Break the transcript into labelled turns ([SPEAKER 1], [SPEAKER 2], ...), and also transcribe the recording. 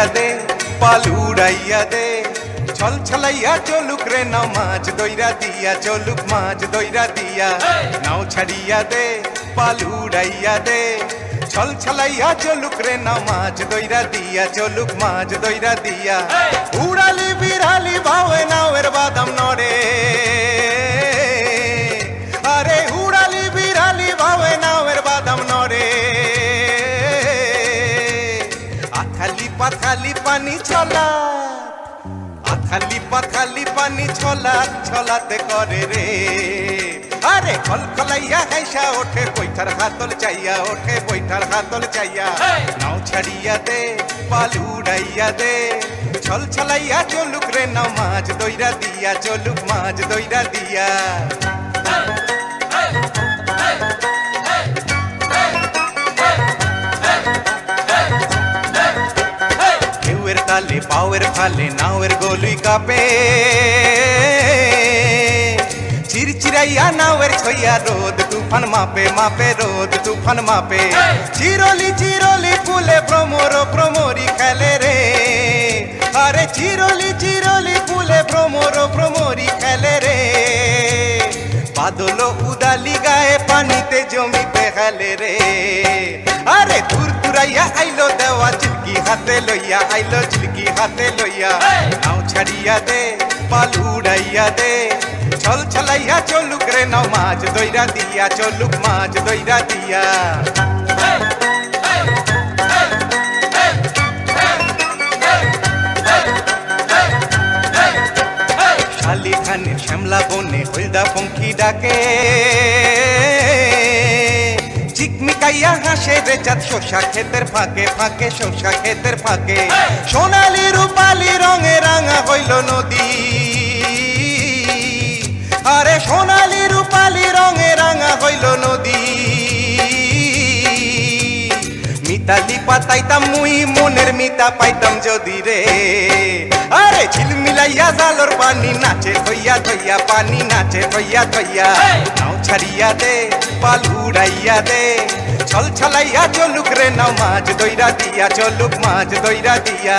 [SPEAKER 1] উড়াইয়া দে পাল উড়াইয়া দে ছল ছলাইয়া চলুক রে নাও মাছ দইরা দিয়া চলুক মাছ দইরা দিয়া নাও ছাড়িয়া দে পাল উড়াইয়া দে ছল ছলাইয়া চলুক রে নাও মাছ দইরা দিয়া চলুক মাছ দইরা দিয়া উড়ালি বিড়ালি ভাবে নাওয়ের বাদাম নড়ে আরে উড়ালি বিড়ালি ভাবে নাওয়ের বাদাম নড়ে আথালি পাথালি পানি ছলা আথালি পাথালি পানি ছলা ছলাতে করে রে আরে খলখলাইয়া হাইসা ওঠে বৈঠার হাতল চাইয়া ওঠে বৈঠার হাতল চাইয়া নাও ছাড়িয়া দে পাল উড়াইয়া দে ছল ছলাইয়া চলুক রে নাও মাছ দইরা দিয়া চলুক মাছ দইরা দিয়া ঢেউয়ের তালে পাওয়ের ফালে নাওয়ের গলুই কাপে চিরচিরাইয়া নাওয়ের ছইয়া রোদ তুফান মাপে মাপে রোদ তুফান মাপে চিরলি চিরলি ফুলে ভ্রমর ভ্রমরি খেলে রে আরে চিরলি চিরলি ফুলে ভ্রমর ভ্রমরি খেলে রে বাদল উদালি গায়ে পানিতে জমিতে খেলে রে আরে দূর দূরাইয়া আইলো দেওয়া চিলকি হাতে লইয়া আইলো চিলকি হাতে লইয়া নাও ছাড়িয়া দে পাল উড়াইয়া দে ছল ছলাইয়া চলুক রে নাও মাছ দইরা দিয়া চলুক মাছ দইরা দিয়া শালি খানের শ্যামলা বনে হলদা পঙ্খী ডাকে চিকমিকাইয়া হাসে রে চাঁদ শোষা ক্ষেতের ফাঁকে ফাঁকে শোষা ক্ষেতের ফাঁকে সোনালি রূপালি রঙে রাঙা হইল নদী আরে সোনালি রূপালি রঙে রাঙা হইল নদী মিতালি পাতাইতাম মুই মনের মিতা পাইতাম যদি রে আরে ঝিলমিলাইয়া জালর পানি নাচে থইয়া থইয়া পানি নাচে থইয়া থইয়া নাও ছাড়িয়া দে পাল উড়াইয়া দে ছল ছলাইয়া চলুক রে নাও মাছ দইরা দিয়া চলুক মাছ দইরা দিয়া